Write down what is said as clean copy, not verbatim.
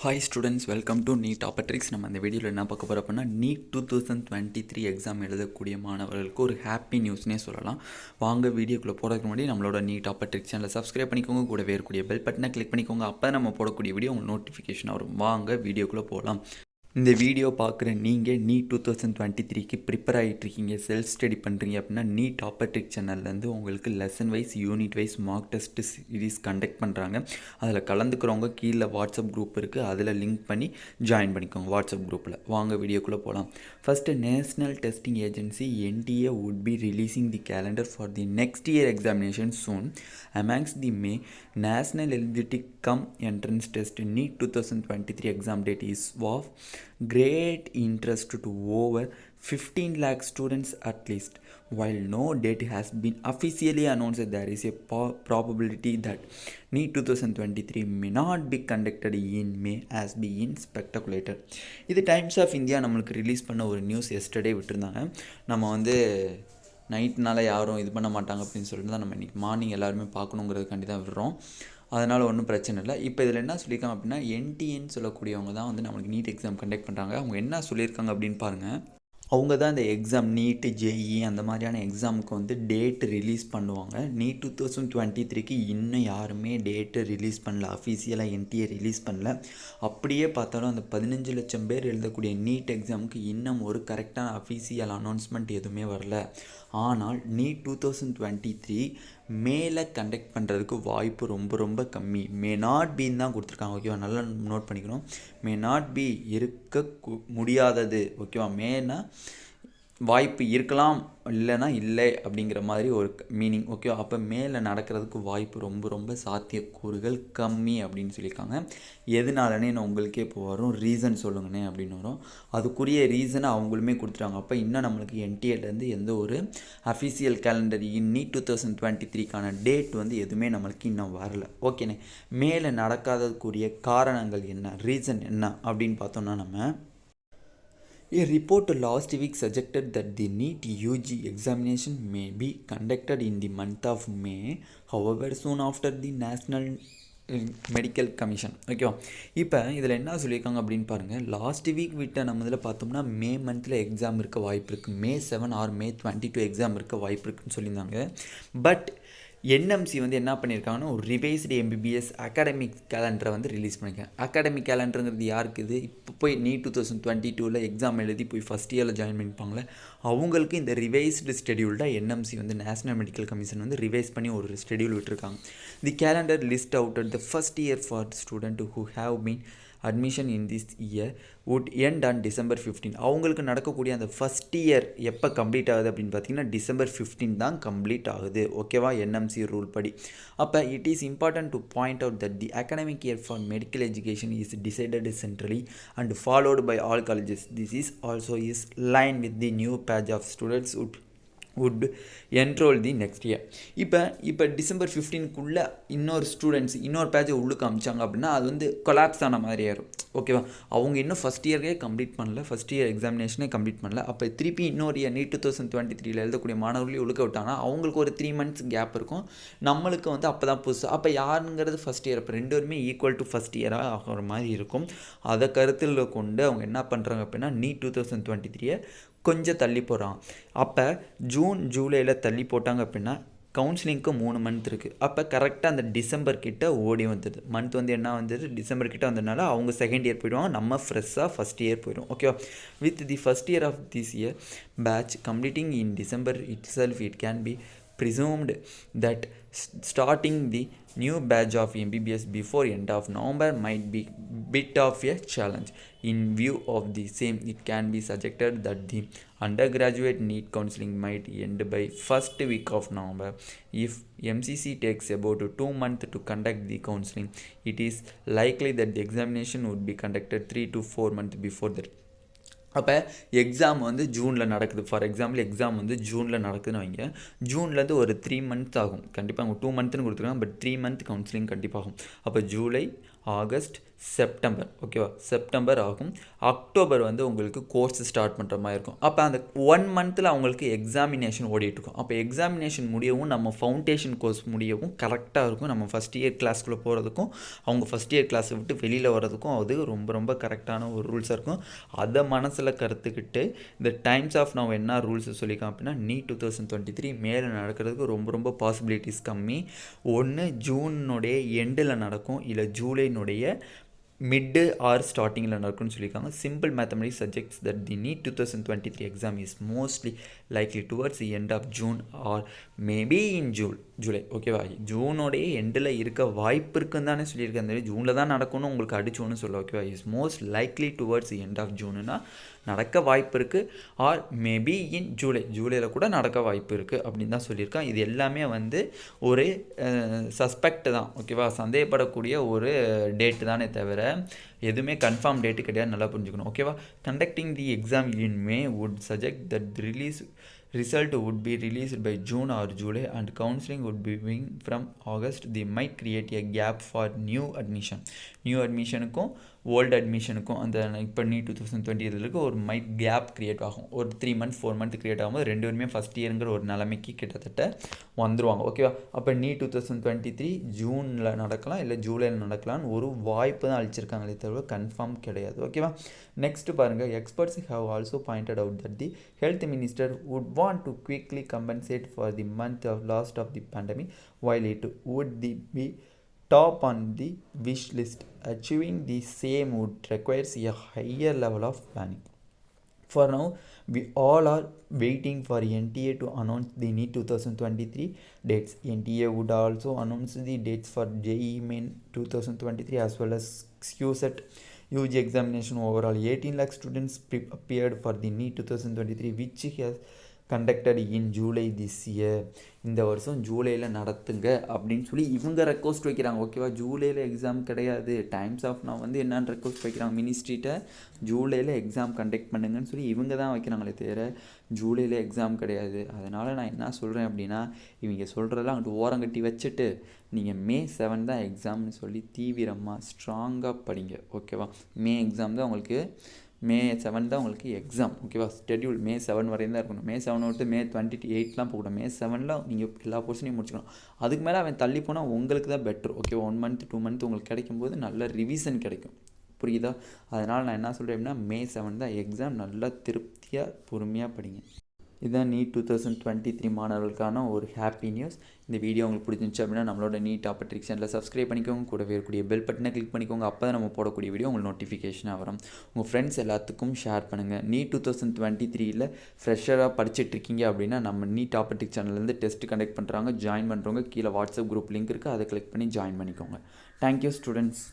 Hi students, welcome to Neet2023. நம்ம இந்த வீடியோவில் என்ன பார்க்க போகிறோம் அப்படின்னா நீட் 2023 எக்ஸாம் எழுதக்கூடிய மாணவர்களுக்கு ஒரு ஹாப்பி நியூஸ்னே சொல்லலாம். வாங்க வீடியோக்குள்ளே போகிறதுக்கு முன்னாடி நம்மளோட Neet2023 சேனலை சப்ஸ்கிரைப் பண்ணிக்கோங்க, கூடவே இருக்கக்கூடிய பெல் பட்டனை கிளிக் பண்ணிக்கோங்க. அப்போ நம்ம போடக்கூடிய வீடியோ உங்களுக்கு நோட்டிஃபிகேஷன் வரும். வாங்க வீடியோக்குள்ளே போகலாம். இந்த வீடியோ பார்க்குற நீங்கள் நீட் 2023க்கு ப்ரிப்பேர் ஆகிட்டுருக்கீங்க, செல்ஃப் ஸ்டடி பண்ணுறீங்க அப்படின்னா Neet2023 சேனல்லேருந்து உங்களுக்கு lesson wise unit wise mark test series conduct பண்ணுறாங்க. அதில் கலந்துக்கிறவங்க கீழே வாட்ஸ்அப் குரூப் இருக்குது, அதில் லிங்க் பண்ணி ஜாயின் பண்ணிக்கோங்க வாட்ஸ்அப் குரூப்பில். வாங்க வீடியோக்குள்ளே போகலாம். First national testing agency NTA would be releasing the calendar for the next year examination soon. Amongst the May National Eligibility Cum Entrance Test NEET 2023 exam date is of great interest to over 15 lakh students at least. While no date has been officially announced, there is a probability that NEET 2023 may not be conducted in May as being speculated. இது times of India நம்மளுக்கு release பண்ண ஒரு news yesterday விட்டுருந்தாங்க. நம்ம நைட்னால யாரும் இது பண்ண மாட்டாங்க அப்படின்னு சொல்லிட்டு தான் நம்ம இன்றைக்கி மார்னிங் எல்லாருமே பார்க்கணுங்கிறதுக்காண்டி தான் விடுறோம். அதனால் ஒன்றும் பிரச்சனை இல்லை. இப்போ இதில் என்ன சொல்லியிருக்காங்க அப்படின்னா NTAன்னு சொல்லக்கூடியவங்க தான் நம்மளுக்கு நீட் எக்ஸாம் கண்டக்ட் பண்ணுறாங்க. அவங்க என்ன சொல்லியிருக்காங்க அப்படின்னு பாருங்கள். அவங்க தான் இந்த எக்ஸாம் நீட்டு JEE அந்த மாதிரியான எக்ஸாமுக்கு டேட்டு ரிலீஸ் பண்ணுவாங்க. நீட் 2023க்கு இன்னும் யாருமே டேட்டு ரிலீஸ் பண்ணல, அஃபீஷியலாக NTA ரிலீஸ் பண்ணல. அப்படியே பார்த்தாலும் அந்த 15 லட்சம் பேர் எழுதக்கூடிய நீட் எக்ஸாமுக்கு இன்னும் ஒரு கரெக்டான அஃபீஷியல் அனௌன்ஸ்மெண்ட் எதுவுமே வரல. ஆனால் நீட் 2023 மேலே கண்டக்ட் பண்ணுறதுக்கு வாய்ப்பு ரொம்ப ரொம்ப கம்மி. மே நாட் பின்னு தான் கொடுத்துருக்காங்க. ஓகேவா, நல்லா நோட் பண்ணிக்கணும். மே நாட் பி இருக்க முடியாதது. ஓகேவா, மேனா வாய்ப்பு இருக்கலாம், இல்லைனா இல்லை அப்படிங்கிற மாதிரி ஒரு மீனிங். ஓகே, அப்போ மேலே நடக்கிறதுக்கு வாய்ப்பு ரொம்ப ரொம்ப சாத்தியக்கூறுகள் கம்மி அப்படின்னு சொல்லியிருக்காங்க. எதனாலனே நான் உங்களுக்கே இப்போ வரும், ரீசன் சொல்லுங்கண்ணே அப்படின்னு வரும். அதுக்குரிய ரீசனை அவங்களுமே கொடுத்துட்டாங்க. அப்போ இன்னும் நம்மளுக்கு NTAலேருந்து எந்த ஒரு அஃபிஷியல் கேலண்டர் நீட் 2023க்கான டேட் எதுவுமே நம்மளுக்கு இன்னும் வரல. ஓகேண்ணே, மேலே நடக்காததுக்குரிய காரணங்கள் என்ன, ரீசன் என்ன அப்படின்னு பார்த்தோம்னா, நம்ம A report last week suggested that the NEET UG examination may be conducted in the month of May. However, soon after the National medical commission. ஓகேவா, இப்போ இதில் என்ன சொல்லியிருக்காங்க அப்படின்னு பாருங்கள். லாஸ்ட் வீக் விட்ட நம்ம இதில் பார்த்தோம்னா மே மந்தில் எக்ஸாம் இருக்க வாய்ப்பு இருக்குது, May 7 ஆர் May 22 எக்ஸாம் இருக்க வாய்ப்பு இருக்குதுன்னு சொல்லியிருந்தாங்க. பட் NMC என்ன பண்ணியிருக்காங்கன்னா ஒரு ரிவைஸ்டு MBBS அகாடமிக் கேலண்டரை ரிலீஸ் பண்ணியிருக்காங்க. அகாடமிக் கேலண்டருங்கிறது யாருக்கு? இது இப்போ போய் நீட் 2022ல் எக்ஸாம் எழுதி போய் ஃபஸ்ட் இயரில் ஜாயின் பண்ணிப்பாங்களே அவங்களுக்கு இந்த ரிவைஸ்டு ஷெடியூல்டாக NMC national medical commission revise பண்ணி ஒரு ஷெடியூல் விட்டுருக்காங்க. The calendar list out at the first year for student who have been admission in this year would end on December 15. அவங்களுக்கு நடக்கக்கூடிய அந்த ஃபஸ்ட் இயர் எப்போ கம்ப்ளீட் ஆகுது அப்படின்னு பார்த்தீங்கன்னா December 15 தான் கம்ப்ளீட் ஆகுது. ஓகேவா, NMC ரூல் படி. அப்போ it is important to point out that the academic year for medical education is decided centrally and followed by all colleges. This is also is line with the new batch of students would enroll the next year. இப்போ December 15க்குள்ளே இன்னொரு பேட்சை உள்ளுக்கு அமிச்சாங்க அப்படின்னா அது collapse ஆன மாதிரி ஆயிரும். ஓகேவா, அவங்க இன்னும் ஃபஸ்ட் இயர்க்கே கம்ப்ளீட் பண்ணல, ஃபஸ்ட் இயர் எக்ஸாமினேஷனே கம்ப்ளீட் பண்ணல. அப்போ திருப்பி இன்னொரு இயர் நீட் 2023ல் எழுதக்கூடிய மாணவர்களையும் உள்ளுக்க விட்டாங்கன்னா அவங்களுக்கு ஒரு 3 months கேப் இருக்கும். நம்மளுக்கு அப்போ தான் புதுசு. அப்போ யாருங்கிறது ஃபஸ்ட் இயர், அப்போ ரெண்டு பேருமே ஈக்குவல் டு ஃபஸ்ட் இயராக ஆகிற மாதிரி இருக்கும். அதை கருத்தில் கொண்டு அவங்க என்ன பண்ணுறாங்க அப்படின்னா நீட் 2023 கொஞ்சம் தள்ளி போகிறாங்க. அப்போ ஜூன் ஜூலையில் தள்ளி போட்டாங்க அப்படின்னா கவுன்சிலிங்க்கு 3 month இருக்குது. அப்போ கரெக்டாக அந்த டிசம்பர் கிட்ட ஓடி வந்தது. மந்த் என்ன வந்தது, டிசம்பர் கிட்ட வந்ததுனால அவங்க செகண்ட் இயர் போயிடுவாங்க, நம்ம ஃப்ரெஷ்ஷாக ஃபஸ்ட் இயர் போயிடும். ஓகேவா, with the first year of this year batch completing in December it self it can be presumed that starting the new batch of MBBS before end of November might be bit of a challenge. In view of the same, it can be suggested that the undergraduate NEET counseling might end by first week of November. If MCC takes about 2 months to conduct the counseling, it is likely that the examination would be conducted 3 to 4 months before that. அப்போ exam ஜூனில் நடக்குது. For example exam ஜூனில் நடக்குதுன்னு வைங்க. ஜூன்லேருந்து ஒரு 3 months ஆகும். கண்டிப்பாக அவங்க 2 months கொடுத்துருக்காங்க, but 3 month counselling கண்டிப்பாக ஆகும். அப்போ ஜூலை, ஆகஸ்ட், செப்டம்பர் ஓகேவா செப்டம்பர் ஆகும். அக்டோபர் வந்து உங்களுக்கு கோர்ஸ் ஸ்டார்ட் பண்ணுற மாதிரி இருக்கும். அப்போ அந்த 1 மந்தில் அவங்களுக்கு எக்ஸாமினேஷன் ஓடிட்டுருக்கும். அப்போ எக்ஸாமினேஷன் முடியவும் நம்ம ஃபவுண்டேஷன் கோர்ஸ் முடியவும் கரெக்டாக இருக்கும். நம்ம ஃபஸ்ட் இயர் கிளாஸ்க்குள்ளே போகிறதுக்கும் அவங்க ஃபஸ்ட் இயர் கிளாஸை விட்டு வெளியில் வர்றதுக்கும் அது ரொம்ப ரொம்ப கரெக்டான ஒரு ரூல்ஸாக இருக்கும். அதை மனசில் கருத்துக்கிட்டு இந்த டைம்ஸ் ஆஃப் நவ் என்ன ரூல்ஸ் சொல்லிக்கலாம் அப்படின்னா நீட் 2023 மேலே நடக்கிறதுக்கு ரொம்ப ரொம்ப பாசிபிலிட்டிஸ் கம்மி. ஒன்று ஜூனுடைய எண்டில் நடக்கும், இல்லை ஜூலைனுடைய மிட்டு ஆர் ஸ்டார்டிங்கில் நடக்கும்னு சொல்லியிருக்காங்க. Simple mathematics suggests that the NEET 2023 exam is mostly likely towards the end of June or maybe in July ஓகேவா. ஜூனோடைய எண்டில் இருக்க வாய்ப்பு இருக்குன்னு தானே சொல்லியிருக்கேன். அந்த ஜூனில் தான் நடக்கும்னு உங்களுக்கு அடிச்சோன்னு சொல்ல ஓகேவா. Is most likely towards the end of ஜூனுன்னா நடக்க வாய்ப்பு இருக்குது, ஆர் மேபி இன் ஜூலையில் கூட நடக்க வாய்ப்பு இருக்குது அப்படின்னு தான் சொல்லியிருக்கேன். இது எல்லாமே வந்து ஒரு சஸ்பெக்ட் தான் ஓகேவா, சந்தேகப்படக்கூடிய ஒரு டேட்டு தானே தவிர எதுவுமே கன்ஃபார்ம் டேட்டு கிடையாது, நல்லா புரிஞ்சுக்கணும் ஓகேவா. Conducting the exam in May would subject that result would be released by June or July and counseling would be from August. They might create a gap for new admissionக்கும் old அட்மிஷனுக்கும் அந்த இப்போ NEET 2020 இதில் ஒரு gap create ஆகும். ஒரு 3 months 4 months create ஆகும்போது 2 பேருமே ஃபஸ்ட் இயருங்கிற ஒரு நிலைமைக்கு கிட்டத்தட்ட வந்துடுவாங்க ஓகேவா. அப்போ நீட் 2023 ஜூனில் நடக்கலாம், இல்லை ஜூலையில் நடக்கலாம்னு ஒரு வாய்ப்பு தான் அளிச்சிருக்காங்களே தவிர கன்ஃபார்ம் கிடையாது ஓகேவா. நெக்ஸ்ட் பாருங்கள், experts have also pointed out that the health minister would want to quickly compensate for the month of lost of the pandemic while it would be top on the wish list. Achieving the same would requires a higher level of planning. For now, we all are waiting for NTA to announce the NEET 2023 dates. NTA would also announce the dates for JEE Main 2023 as well as cucet UG examination. Overall 18 lakh students appeared for the NEET 2023 which has conducted in July this year. இந்த வருஷம் ஜூலையில் நடத்துங்க அப்படின்னு சொல்லி இவங்க request வைக்கிறாங்க ஓகேவா. ஜூலையில் எக்ஸாம் கிடையாது. டைம்ஸ் ஆஃப் நான் வந்து என்னென்னு ரெக்வஸ்ட் வைக்கிறாங்க மினிஸ்ட்ரிகிட்ட, ஜூலையில் எக்ஸாம் கண்டக்ட் பண்ணுங்கன்னு சொல்லி இவங்க தான் வைக்கிறாங்களே தவிர ஜூலையில் எக்ஸாம் கிடையாது. அதனால் நான் என்ன சொல்கிறேன் அப்படின்னா, இவங்க சொல்கிறதெல்லாம் அங்கிட்டு ஓரங்கட்டி வச்சுட்டு நீங்கள் May 7 தான் எக்ஸாம்னு சொல்லி தீவிரமாக ஸ்ட்ராங்காக படிங்க ஓகேவா. மே எக்ஸாம் தான் உங்களுக்கு, May 7 தான் உங்களுக்கு எக்ஸாம் ஓகேவா. ஷெட்யூல் May 7 வரையும் தான் இருக்கணும். May 7 விட்டு May 28 போகணும். May 7 நீங்கள் எல்லா போர்ஷனையும் முடிச்சுக்கணும். அதுக்கு மேலே அவன் தள்ளி போனால் உங்களுக்கு தான் பெட்ரு ஓகேவா. 1 month 2 month உங்களுக்கு கிடைக்கும்போது நல்ல ரிவிஷன் கிடைக்கும், புரியுதா. அதனால் நான் என்ன சொல்கிறேன் அப்படின்னா May 7 தான் எக்ஸாம், நல்லா திருப்தியாக பொறுமையாக படிங்க. இதுதான் நீட் 2023 மாணவர்களுக்கான ஒரு ஹாப்பி நியூஸ். இந்த வீடியோ உங்களுக்கு பிடிச்சிருந்துச்சு அப்படின்னா நம்மளோட நீட் டாப்பர் சேனலில் சப்ஸ்கிரைப் பண்ணிக்கோங்க, கூடவே இருக்கக்கூடிய பெல் பட்டனை கிளிக் பண்ணிக்கோங்க. அப்போ தான் நம்ம போடக்கூடிய வீடியோ உங்களுக்கு நோட்டிஃபிகேஷனாக வரும். உங்கள் ஃப்ரெண்ட்ஸ் எல்லாத்துக்கும் ஷேர் பண்ணுங்கள். நீட் 2023 ஃப்ரெஷராக படிச்சுட்ருக்கீங்க அப்படின்னா நம்ம நீட் டாப்பர் சேனல்லேருந்து டெஸ்ட் கண்டக்ட் பண்ணுறாங்க. ஜாயின் பண்ணுறவங்க கீழே வாட்ஸ்அப் குரூப் லிங்க் இருக்குது, அதை கிளிக் பண்ணி ஜாயின் பண்ணிக்கோங்க. Thank you students.